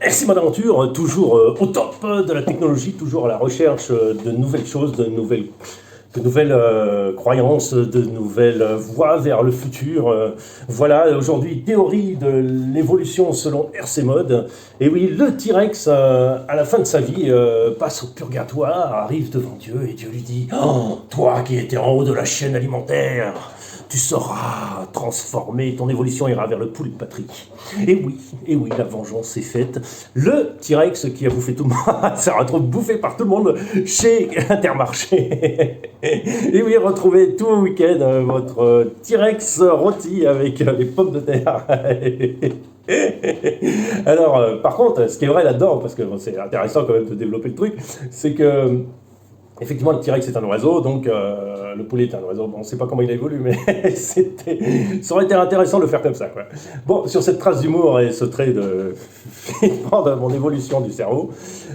Merci mon aventure, toujours au top de la technologie, toujours à la recherche de nouvelles choses, de nouvelles croyances, de nouvelles voies vers le futur. Voilà, aujourd'hui, théorie de l'évolution selon RC Mode. Et oui, le T-Rex, à la fin de sa vie, passe au purgatoire, arrive devant Dieu, et Dieu lui dit: «Oh, toi qui étais en haut de la chaîne alimentaire, tu seras transformé, ton évolution ira vers le poulet de Patrick.» Et oui, la vengeance est faite. Le T-Rex qui a bouffé tout le monde, ça retrouve bouffé par tout le monde chez Intermarché. Et oui, retrouvez tout le week-end votre T-Rex rôti avec les pommes de terre. Alors, par contre, ce qui est vrai là-dedans, parce que bon, c'est intéressant quand même de développer le truc, c'est que effectivement, le T-Rex est un oiseau, donc le poulet est un oiseau. Bon, on ne sait pas comment il évolue, mais ça aurait été intéressant de le faire comme ça, quoi. Bon, sur cette trace d'humour et ce trait de mon évolution du cerveau,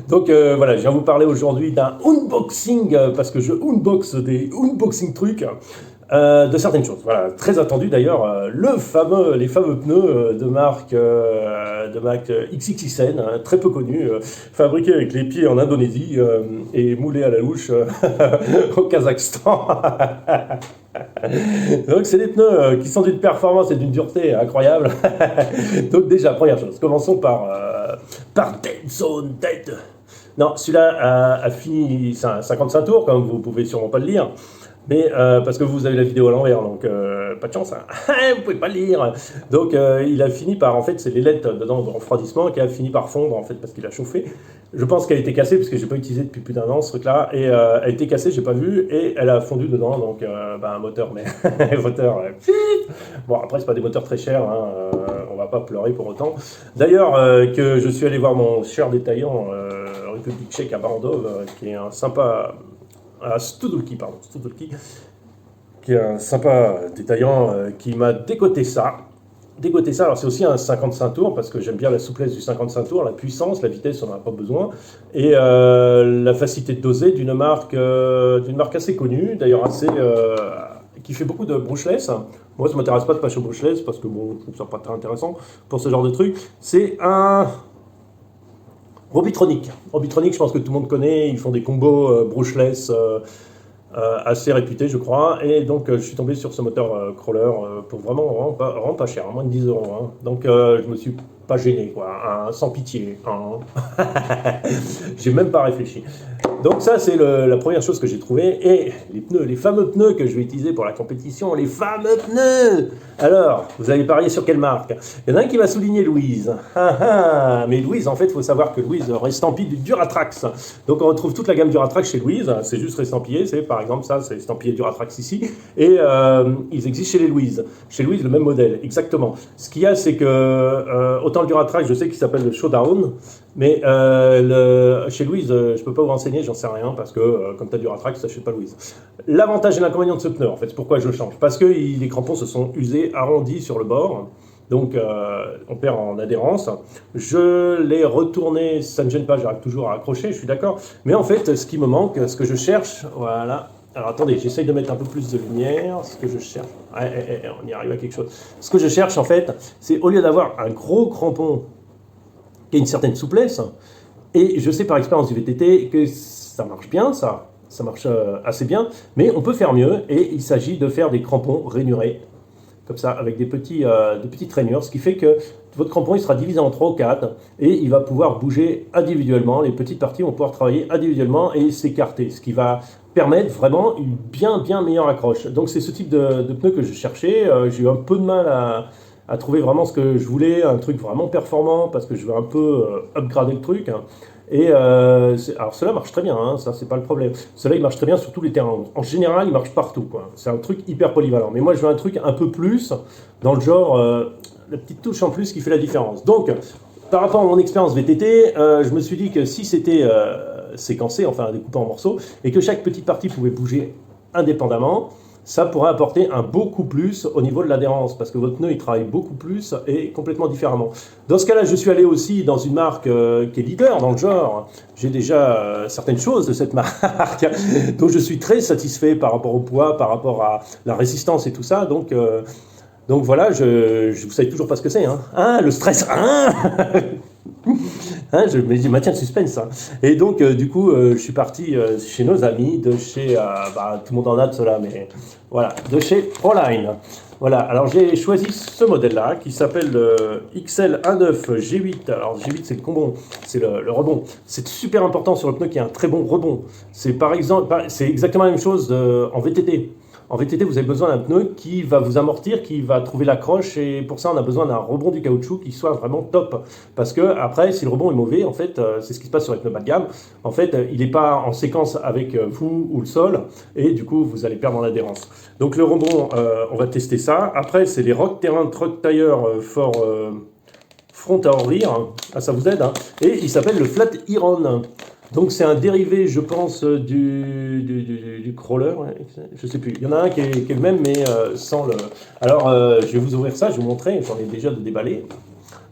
donc voilà, je viens vous parler aujourd'hui d'un unboxing, parce que je unbox des unboxing trucs. De certaines choses, voilà, très attendu d'ailleurs, les fameux pneus de marque XXXN, hein, très peu connus, fabriqués avec les pieds en Indonésie et moulés à la louche au Kazakhstan. Donc c'est des pneus qui sont d'une performance et d'une dureté incroyable. Donc déjà, première chose, commençons par Dead Zone Dead. Non, celui-là a fini 55 tours, comme vous pouvez sûrement pas le lire. Mais parce que vous avez la vidéo à l'envers, donc pas de chance, hein. Vous pouvez pas le lire. Donc il a fini par, en fait, c'est l'ailette dedans de refroidissement qui a fini par fondre, en fait, parce qu'il a chauffé. Je pense qu'elle a été cassée, parce que j'ai pas utilisé depuis plus d'1 an ce truc-là, et elle a été cassée, j'ai pas vu, et elle a fondu dedans, donc un moteur, mais moteur. Bon, après c'est pas des moteurs très chers, hein, on va pas pleurer pour autant. D'ailleurs, que je suis allé voir mon cher détaillant République Tchèque à Barandov, qui est un sympa. À Studulki, qui est un sympa détaillant qui m'a décoté ça. Alors c'est aussi un 55 tours, parce que j'aime bien la souplesse du 55 tours, la puissance, la vitesse, on n'en a pas besoin, et la facilité de doser d'une marque assez connue, d'ailleurs qui fait beaucoup de brushless. Moi ça m'intéresse pas de passer au brushless, parce que bon, je trouve ça pas très intéressant pour ce genre de truc. C'est un Robitronic, je pense que tout le monde connaît, ils font des combos brushless assez réputés, je crois, et donc je suis tombé sur ce moteur crawler pour vraiment pas cher, à moins de 10 euros. Hein. Donc je me suis pas gêné, quoi, hein, sans pitié. Hein. J'ai même pas réfléchi. Donc ça, c'est la première chose que j'ai trouvée. Et les pneus, les fameux pneus que je vais utiliser pour la compétition, les fameux pneus. Alors, vous allez parier sur quelle marque? Il y en a un qui va souligner Louise. Mais Louise, en fait, il faut savoir que Louise restampille du Duratrax. Donc on retrouve toute la gamme Duratrax chez Louise. C'est juste restampillé. C'est par exemple ça, c'est estampillé Duratrax ici. Et ils existent chez les Louise. Chez Louise, le même modèle, exactement. Ce qu'il y a, c'est que autant le Duratrax, je sais qu'il s'appelle le Showdown. Mais chez Louise, je peux pas vous renseigner, j'en sais rien, parce que comme tu as du Duratrax, tu n'achètes pas Louise. L'avantage et l'inconvénient de ce pneu, en fait, c'est pourquoi je le change. Parce que les crampons se sont usés, arrondis sur le bord, donc on perd en adhérence. Je l'ai retourné, ça ne gêne pas, j'arrive toujours à accrocher, je suis d'accord. Mais en fait, ce qui me manque, ce que je cherche, voilà. Alors attendez, j'essaye de mettre un peu plus de lumière, ce que je cherche, on y arrive à quelque chose. Ce que je cherche, en fait, c'est au lieu d'avoir un gros crampon qui a une certaine souplesse, et je sais par expérience du VTT que ça marche bien, ça marche assez bien, mais on peut faire mieux, et il s'agit de faire des crampons rainurés, comme ça, avec des petites rainures, ce qui fait que votre crampon il sera divisé en 3 ou 4, et il va pouvoir bouger individuellement, les petites parties vont pouvoir travailler individuellement et s'écarter, ce qui va permettre vraiment une bien meilleure accroche. Donc c'est ce type de pneu que je cherchais, j'ai eu un peu de mal à trouver vraiment ce que je voulais, un truc vraiment performant, parce que je veux un peu upgrader le truc. Et alors cela marche très bien, hein, ça c'est pas le problème. Cela il marche très bien sur tous les terrains. En général, il marche partout, quoi. C'est un truc hyper polyvalent. Mais moi je veux un truc un peu plus, dans le genre, la petite touche en plus qui fait la différence. Donc, par rapport à mon expérience VTT, je me suis dit que si c'était séquencé, enfin découpé en morceaux, et que chaque petite partie pouvait bouger indépendamment, ça pourrait apporter un beaucoup plus au niveau de l'adhérence, parce que votre pneu il travaille beaucoup plus et complètement différemment. Dans ce cas-là, je suis allé aussi dans une marque qui est leader dans le genre. J'ai déjà certaines choses de cette marque, donc je suis très satisfait par rapport au poids, par rapport à la résistance et tout ça. Donc voilà, vous savez toujours pas ce que c'est, hein, le stress, hein. Hein, je me maintiens le suspense. Hein. Et donc, du coup, je suis parti chez nos amis, de chez, tout le monde en a de cela, mais voilà, de chez Proline. Voilà, alors j'ai choisi ce modèle-là qui s'appelle le XL19 G8. Alors G8 c'est le combo, c'est le rebond. C'est super important sur le pneu qui a un très bon rebond. C'est par exemple, c'est exactement la même chose en VTT. En VTT, vous avez besoin d'un pneu qui va vous amortir, qui va trouver l'accroche, et pour ça, on a besoin d'un rebond du caoutchouc qui soit vraiment top. Parce que après, si le rebond est mauvais, en fait, c'est ce qui se passe sur les pneus bas de gamme. En fait, il n'est pas en séquence avec vous ou le sol, et du coup, vous allez perdre en adhérence. Donc le rebond, on va tester ça. Après, c'est les Rock Terrain Truck Tire for front à rear. Ah, ça vous aide. Hein. Et il s'appelle le Flat Iron. Donc c'est un dérivé, je pense, du crawler, je sais plus. Il y en a un qui est le même, mais sans le... Alors, je vais vous ouvrir ça, je vais vous montrer, j'en ai déjà de déballé.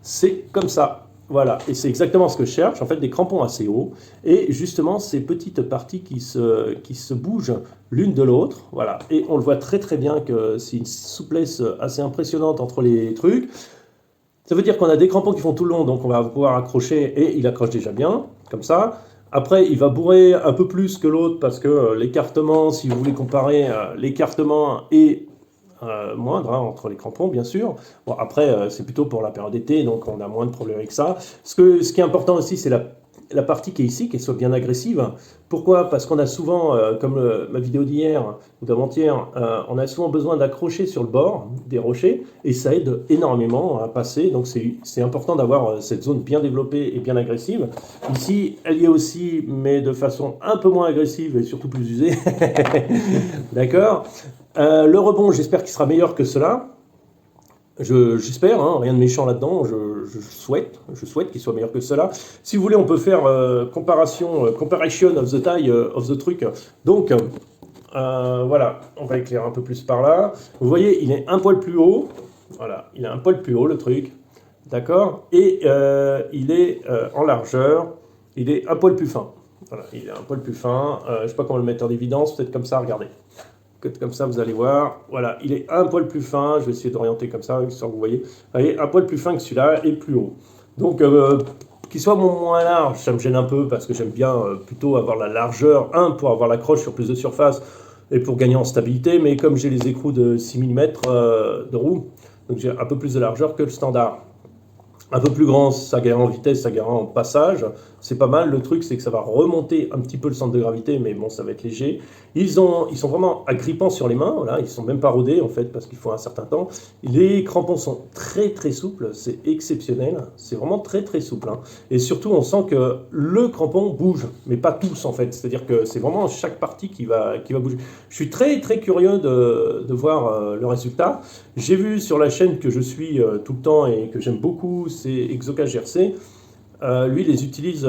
C'est comme ça, voilà. Et c'est exactement ce que je cherche, en fait, des crampons assez hauts. Et justement, ces petites parties qui se bougent l'une de l'autre, voilà. Et on le voit très très bien que c'est une souplesse assez impressionnante entre les trucs. Ça veut dire qu'on a des crampons qui font tout le long, donc on va pouvoir accrocher, et il accroche déjà bien, comme ça. Après, il va bourrer un peu plus que l'autre parce que l'écartement, si vous voulez comparer, l'écartement est moindre hein, entre les crampons, bien sûr. Bon, après, c'est plutôt pour la période d'été, donc on a moins de problèmes avec ça. Ce qui est important aussi, c'est la partie qui est ici, qu'elle soit bien agressive. Pourquoi? Parce qu'on a souvent, comme ma vidéo d'hier ou d'avant-hier, on a souvent besoin d'accrocher sur le bord des rochers et ça aide énormément à passer. Donc c'est important d'avoir cette zone bien développée et bien agressive. Ici, elle y est aussi, mais de façon un peu moins agressive et surtout plus usée. D'accord. Le rebond, j'espère qu'il sera meilleur que cela. J'espère, hein, rien de méchant là-dedans, je souhaite qu'il soit meilleur que cela. Si vous voulez, on peut faire comparison of the taille of the truc. Donc, voilà, on va éclairer un peu plus par là. Vous voyez, il est un poil plus haut. Voilà, il est un poil plus haut le truc. D'accord. Et il est en largeur, il est un poil plus fin. Voilà, il est un poil plus fin. Je ne sais pas comment le mettre en évidence, peut-être comme ça, regardez. Comme ça, vous allez voir. Voilà, il est un poil plus fin. Je vais essayer d'orienter comme ça, histoire que vous voyez. Voyez, un poil plus fin que celui-là et plus haut. Donc, qu'il soit moins large, ça me gêne un peu parce que j'aime bien plutôt avoir la largeur. Pour avoir l'accroche sur plus de surface et pour gagner en stabilité. Mais comme j'ai les écrous de 6 mm de roue, donc j'ai un peu plus de largeur que le standard. Un peu plus grand, ça gagne en vitesse, ça gagne en passage. C'est pas mal. Le truc, c'est que ça va remonter un petit peu le centre de gravité, mais bon, ça va être léger. Ils sont vraiment agrippants sur les mains. Voilà, ils sont même pas rodés en fait, parce qu'il faut un certain temps. Les crampons sont très très souples. C'est exceptionnel. C'est vraiment très très souple. Hein. Et surtout, on sent que le crampon bouge, mais pas tous en fait. C'est-à-dire que c'est vraiment chaque partie qui va bouger. Je suis très très curieux de voir le résultat. J'ai vu sur la chaîne que je suis tout le temps et que j'aime beaucoup, c'est Exoca GRC. Lui, il les utilise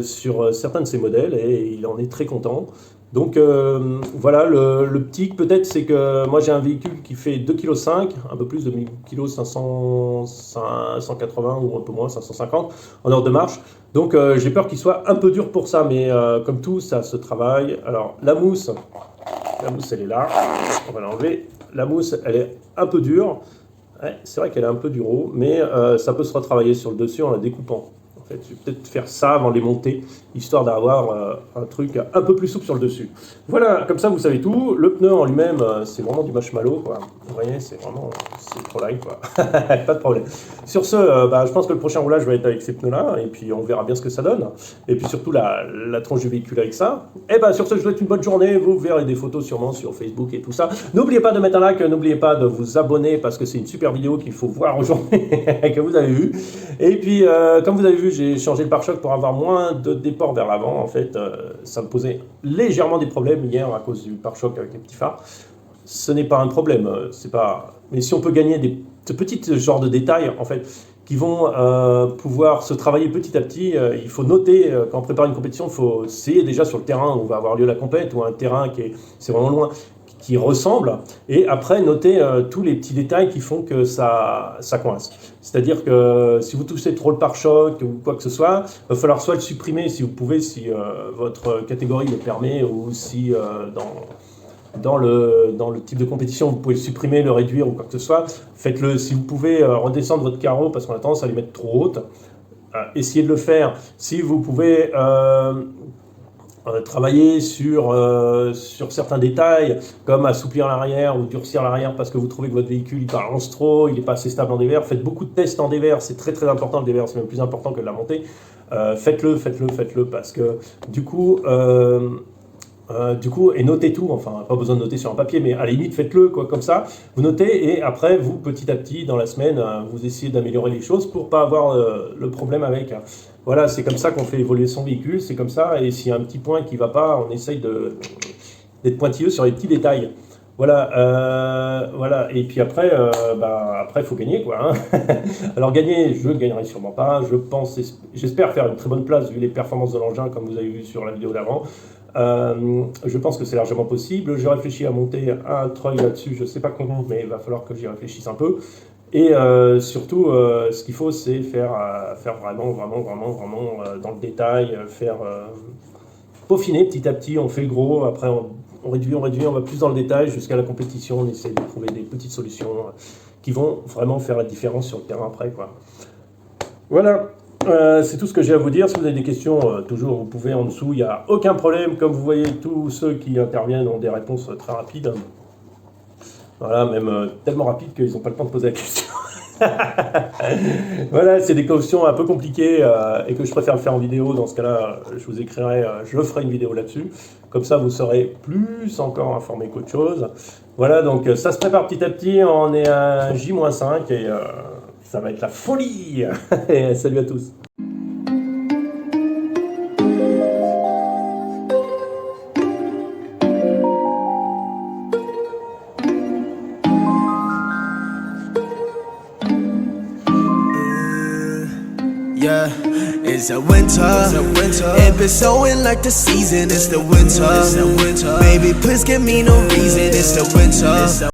sur certains de ses modèles et il en est très content. Donc voilà, le petit peut-être, c'est que moi j'ai un véhicule qui fait 2,5 kg, un peu plus de 1000 kg, 180 ou un peu moins, 550 en heure de marche. Donc j'ai peur qu'il soit un peu dur pour ça, mais comme tout, ça se travaille. Alors la mousse elle est là, on va l'enlever. La mousse, elle est un peu dure. Ouais, c'est vrai qu'elle est un peu dure, mais ça peut se retravailler sur le dessus en la découpant. En fait, je vais peut-être faire ça avant de les monter, histoire d'avoir un truc un peu plus souple sur le dessus. Voilà, comme ça vous savez tout. Le pneu en lui-même, c'est vraiment du marshmallow, quoi. Vous voyez, c'est trop light, quoi. Pas de problème. Sur ce, je pense que le prochain roulage va être avec ces pneus-là, et puis on verra bien ce que ça donne. Et puis surtout la tronche du véhicule avec ça. Et sur ce, je vous souhaite une bonne journée. Vous verrez des photos sûrement sur Facebook et tout ça. N'oubliez pas de mettre un like, n'oubliez pas de vous abonner parce que c'est une super vidéo qu'il faut voir aujourd'hui, que vous avez vue. Et puis, comme vous avez vu, j'ai changé le pare-choc pour avoir moins de déport vers l'avant. En fait, ça me posait légèrement des problèmes hier à cause du pare-choc avec les petits phares. Ce n'est pas un problème, c'est pas. Mais si on peut gagner de petits genres de détails, en fait, qui vont pouvoir se travailler petit à petit, il faut noter quand on prépare une compétition, il faut essayer déjà sur le terrain où va avoir lieu la compète ou un terrain c'est vraiment loin, qui ressemble, et après noter tous les petits détails qui font que ça coince. C'est-à-dire que si vous touchez trop le pare-choc ou quoi que ce soit, il va falloir soit le supprimer si vous pouvez, si votre catégorie le permet, ou si dans le type de compétition, vous pouvez le supprimer, le réduire ou quoi que ce soit. Faites-le si vous pouvez redescendre votre carreau parce qu'on a tendance à les mettre trop hautes. essayez de le faire. Si vous pouvez travailler sur certains détails, comme assouplir l'arrière ou durcir l'arrière parce que vous trouvez que votre véhicule il balance trop, il n'est pas assez stable en dévers. Faites beaucoup de tests en dévers, c'est très très important le dévers, c'est même plus important que de la montée. Faites-le parce que du coup, et notez tout, enfin pas besoin de noter sur un papier, mais à la limite faites-le quoi, comme ça, vous notez et après vous petit à petit dans la semaine vous essayez d'améliorer les choses pour pas avoir le problème avec. Voilà, c'est comme ça qu'on fait évoluer son véhicule, c'est comme ça, et s'il y a un petit point qui va pas, on essaye d'être pointilleux sur les petits détails. Voilà, voilà. Et puis après, après, il faut gagner, quoi. Hein. Alors gagner, je ne gagnerai sûrement pas. J'espère faire une très bonne place vu les performances de l'engin, comme vous avez vu sur la vidéo d'avant. Je pense que c'est largement possible. Je réfléchis à monter un treuil là-dessus. Je ne sais pas comment, mais il va falloir que j'y réfléchisse un peu. Et surtout, ce qu'il faut, c'est faire vraiment dans le détail, peaufiner petit à petit. On fait le gros, après on réduit, on va plus dans le détail jusqu'à la compétition. On essaie de trouver des petites solutions qui vont vraiment faire la différence sur le terrain après, quoi. Voilà, c'est tout ce que j'ai à vous dire. Si vous avez des questions, toujours vous pouvez en dessous, il n'y a aucun problème. Comme vous voyez, tous ceux qui interviennent ont des réponses très rapides. Voilà, même tellement rapides qu'ils n'ont pas le temps de poser la question. Voilà, c'est des questions un peu compliquées et que je préfère le faire en vidéo. Dans ce cas-là, je vous écrirai, je ferai une vidéo là-dessus. Comme ça, vous serez plus encore informé qu'autre chose. Voilà, donc ça se prépare petit à petit. On est à J-5 et ça va être la folie. Et salut à tous. Yeah, it's a winter. It been snowing like the season. It's the winter. Baby, please give me no reason. It's the winter.